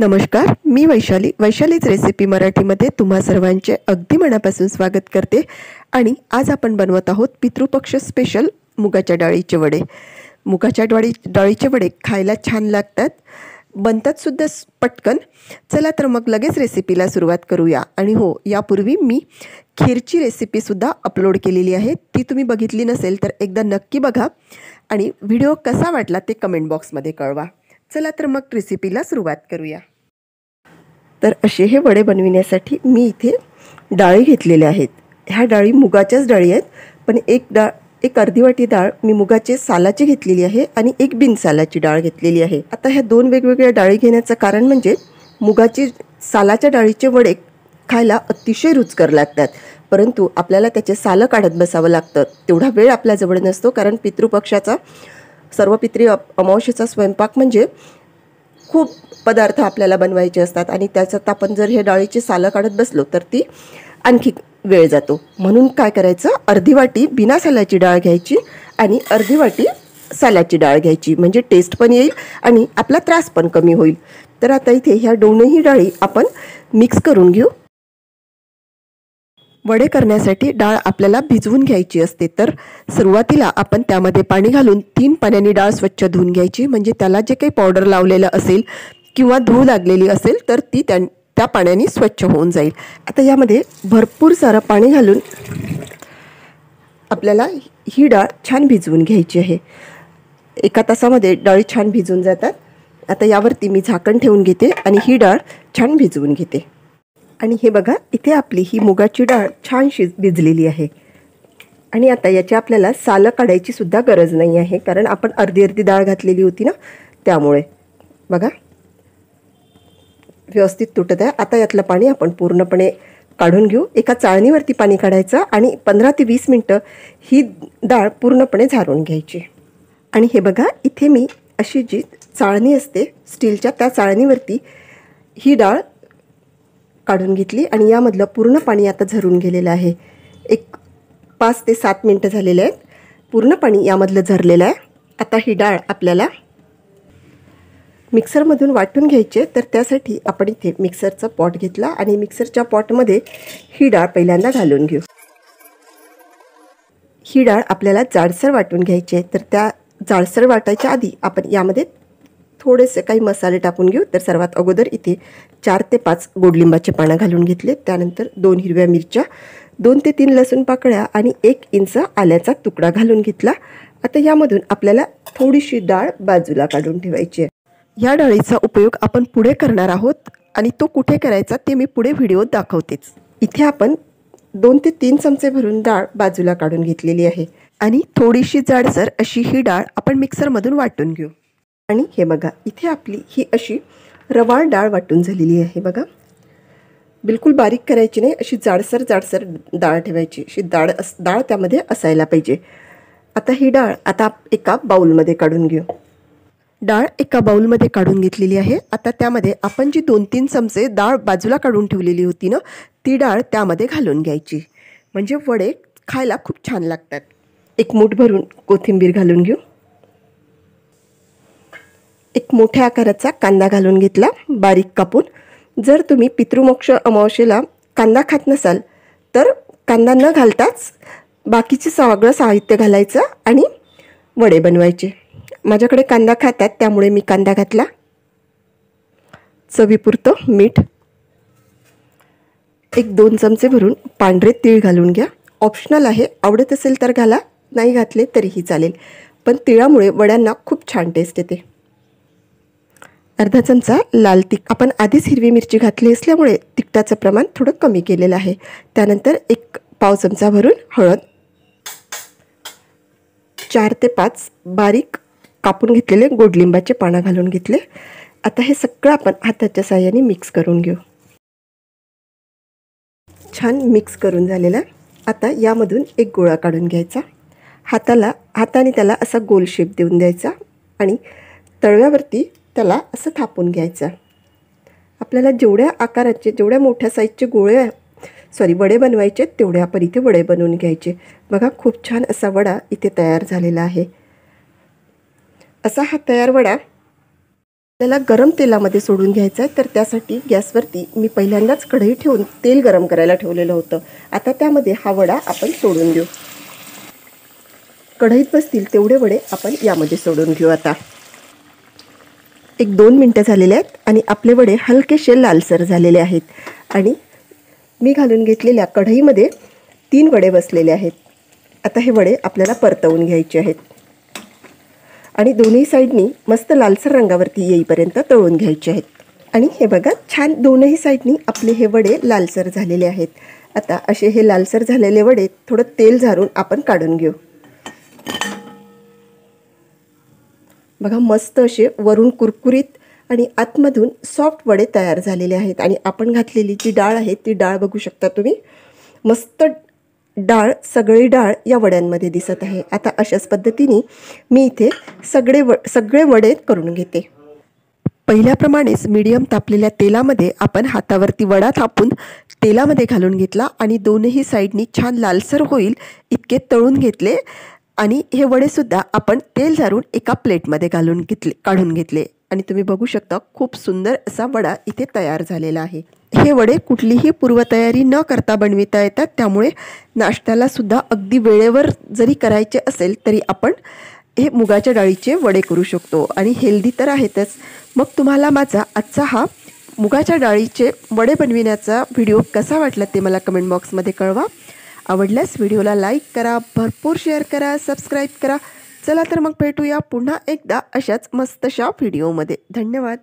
नमस्कार, मी वैशालीच रेसिपी मराठीमध्ये तुम्हा सर्वांचे अगदी मनापासून स्वागत करते। आणि आज आपण बनवत आहोत पितृपक्ष स्पेशल मुगाच्या डाळीचे वडे। मुगाच्या डाळीचे वडे खायला छान लागतात, बनतात सुद्धा पटकन। चला तर मग लगेच रेसिपीला सुरुवात करूया। आणि हो, यापूर्वी मी खीरची रेसिपी सुद्धा अपलोड केलेली आहे, ती तुम्ही बघितली नसेल तर एकदा नक्की बघा आणि व्हिडिओ कसा वाटला ते कमेंट बॉक्समध्ये कळवा। चला तर मग रेसिपीला सुरुवात करूया। तर असे हे वडे बनविण्यासाठी मी इथे डाळी घेतलेल्या आहेत। ह्या डाळी मुगाच्याच डाळी आहेत, पण एक अर्धी वाटी डाळ मी मुगाचे सालाची घेतलेली आहे आणि एक बिनसालाची डाळ घेतलेली आहे। आता ह्या दोन वेगवेगळ्या डाळी घेण्याचं कारण म्हणजे मुगाची सालाच्या डाळीचे वडे खायला अतिशय रुचकर लागतात, परंतु आपल्याला त्याचे सालं काढत बसावं लागतं। तेवढा वेळ आपल्याजवळ नसतो, कारण पितृपक्षाचा सर्व पितृ अमावस्येचा स्वयंपाक म्हणजे खूप पदार्थ आपल्याला बनवायचे असतात आणि त्याच्यात आपण जर हे डाळीची सालं काढत बसलो तर ती आणखी वेळ जातो। म्हणून काय करायचं, अर्धी वाटी बिना सालाची डाळ घ्यायची आणि अर्धी वाटी सालाची डाळ घ्यायची, म्हणजे टेस्ट पण येईल आणि आपला त्रास पण कमी होईल। तर आता इथे ह्या दोनही डाळी आपण मिक्स करून घेऊ। वडे करण्यासाठी डाळ आपल्याला भिजवून घ्यायची असते, तर सुरुवातीला आपण त्यामध्ये पाणी घालून 3 पाण्याने डाळ स्वच्छ धुवून घ्यायची, म्हणजे त्याला जे काही पावडर लावलेलं असेल किंवा धूळ लागलेली असेल तर ती त्या पाण्याने स्वच्छ होऊन जाईल। आता यामध्ये भरपूर सारं पाणी घालून आपल्याला ही डाळ छान भिजवून घ्यायची आहे। 1 तासामध्ये डाळी छान भिजून जातात। आता यावरती मी झाकण ठेवून घेते आणि ही डाळ छान भिजवून घेते। आणि हे बघा, इथे आपली ही मुगाची डाळ छान भिजलेली आहे आणि आता याची आपल्याला सालं काढायची सुद्धा गरज नाही आहे, कारण आपण अर्धी डाळ घातलेली होती ना, त्यामुळे बघा व्यवस्थित तुटत आहे। आता यातलं पाणी आपण पूर्णपणे काढून घेऊ। एका चाळणीवरती पाणी काढायचं आणि 15 ते 20 मिनिटं ही डाळ पूर्णपणे झारून घ्यायची। आणि हे बघा, इथे मी अशी जी चाळणी असते स्टीलच्या, त्या चाळणीवरती ही डाळ काढून घेतली आणि यामधलं पूर्ण पाणी आता झरून गेलेलं आहे। एक 5 ते 7 मिनिटं झालेले आहेत, पूर्ण पाणी यामधलं झरलेलं आहे। आता ही डाळ आपल्याला मिक्सरमधून वाटून घ्यायचे, तर त्यासाठी आपण इथे मिक्सरचा पॉट घेतला आणि मिक्सरच्या पॉटमध्ये ही डाळ पहिल्यांदा घालून घेऊ। ही डाळ आपल्याला जाडसर वाटून घ्यायची आहे, तर त्या जाडसर वाटायच्या आधी आपण यामध्ये थोडेसे काही मसाले टाकून घेऊ। तर सर्वात अगोदर इथे 4 ते 5 गोडलिंबाचे पानं घालून घेतले, त्यानंतर 2 हिरव्या मिरच्या, 2 ते 3 लसूण पाकळ्या आणि 1 इंच आल्याचा तुकडा घालून घेतला। आता यामधून आपल्याला थोडीशी डाळ बाजूला काढून ठेवायची आहे। या डाळीचा उपयोग आपण पुढे करणार आहोत आणि तो कुठे करायचा ते मी पुढे व्हिडिओत दाखवतेच। इथे आपण 2 ते 3 चमचे भरून डाळ बाजूला काढून घेतलेली आहे आणि थोडीशी जाडसर अशी ही डाळ आपण मिक्सरमधून वाटून घेऊ। आणि हे बघा, इथे आपली ही अशी रवाळ डाळ वाटून झालेली आहे। बघा, बिलकुल बारीक करायची नाही, अशी जाडसर डाळ ठेवायची, अशी डाळ त्यामध्ये असायला पाहिजे। आता ही डाळ एका बाउलमध्ये काढून घेऊ। डाळ एका बाउलमध्ये काढून घेतलेली आहे। आता त्यामध्ये आपण जी 2-3 चमचे डाळ बाजूला काढून ठेवलेली होती ना, ती डाळ त्यामध्ये घालून घ्यायची, म्हणजे वडे खायला खूप छान लागतात। एक मूठ भरून कोथिंबीर घालून घेऊ। एक मोठ्या आकाराचा कांदा घालून घेतला बारीक कापून। जर तुम्ही पितृमोक्ष अमावस्येला कांदा खात नसाल तर कांदा न घालताच बाकीचे सगळं साहित्य घालायचं आणि वडे बनवायचे। माझ्याकडे कांदा खातात त्यामुळे मी कांदा घातला। चवीपुरतं मीठ, 1-2 चमचे भरून पांढरे तीळ घालून घ्या। ऑप्शनल आहे, आवडत असेल तर घाला, नाही घातले तरीही चालेल, पण तिळामुळे वड्यांना खूप छान टेस्ट येते। अर्धा चमचा लाल तिखट, आपण आधीच हिरवी मिरची घातली असल्यामुळे तिखटाचं प्रमाण थोडं कमी केलेलं आहे। त्यानंतर 1 पाव चमचा भरून हळद, 4 ते 5 बारीक कापून घेतलेले गोडलिंबाचे पानं घालून घेतले। आता हे सगळं आपण हाताच्या साहाय्याने मिक्स करून घेऊ। छान मिक्स करून झालेला। आता यामधून एक गोळा काढून घ्यायचा, हाताने त्याला असा गोल शेप देऊन द्यायचा आणि तळव्यावरती त्याला असं थापून घ्यायचं। आपल्याला जेवढ्या आकाराचे, जेवढ्या मोठ्या साईजचे वडे बनवायचे तेवढे आपण इथे वडे बनवून घ्यायचे। बघा, खूप छान असा वडा इथे तयार झालेला आहे। असा हा तयार वडा त्याला गरम तेलामध्ये सोडून घ्यायचं आहे। तर त्यासाठी गॅसवरती मी पहिल्यांदाच कढई ठेवून तेल गरम करायला ठेवलेलं होतं। आता त्यामध्ये हा वडा आपण सोडून देऊ। कढईत बसतील तेवढे वडे आपण यामध्ये सोडून घेऊ। आता 1-2 मिनिटं झालेले आहेत आणि आपले वडे हलकेसे लालसर झालेले आहेत आणि मी घालून घेतलेल्या कढईमध्ये 3 वडे बसलेले आहेत। आता हे वडे आपल्याला परतवून घ्यायचे आहेत आणि दोन्ही साइडनी मस्त लालसर रंगावरती येईपर्यंत तळून घ्यायचे आहेत। आणि हे बघा, छान दोन्ही साइडनी आपले हे वडे लालसर झालेले आहेत। आता असे हे लालसर झालेले वडे थोडं तेल झारून आपण काढून घेऊ। बघा, मस्त असे वरून कुरकुरीत आणि आतमधून सॉफ्ट वडे तयार झालेले आहेत। आणि आपण घातलेली जी डाळ आहे ती डाळ बघू शकता तुम्ही, मस्त डाळ, सगळी डाळ या वड्यांमध्ये दिसत आहे। आता अशाच पद्धतीने मी इथे सगळे वडे करून घेते। पहिल्याप्रमाणेच मीडियम तापलेल्या तेलामध्ये आपण हातावरती वडा थापून तेलामध्ये घालून घेतला आणि दोन्ही साइडनी छान लालसर होईल इतके तळून घेतले आणि हे वडेसुद्धा आपण तेल झारून एका प्लेटमध्ये काढून घेतले आणि तुम्ही बघू शकता खूप सुंदर असा वडा इथे तयार झालेला आहे। हे वडे कुठलीही पूर्वतयारी न करता बनविता येतात, त्यामुळे नाश्त्याला सुद्धा अगदी वेळेवर जरी करायचे असेल तरी आपण हे मुगाच्या डाळीचे वडे करू शकतो आणि हेल्दी तर आहेतच। मग तुम्हाला माझा आजचा हा मुगाच्या डाळीचे वडे बनविण्याचा व्हिडिओ कसा वाटला ते मला कमेंट बॉक्समध्ये कळवा। आवडल्यास व्हिडिओला लाईक करा, भरपूर शेअर करा, सबस्क्राईब करा। चला तर मग भेटूया पुन्हा एकदा अशाच मस्तशा व्हिडिओमध्ये। धन्यवाद।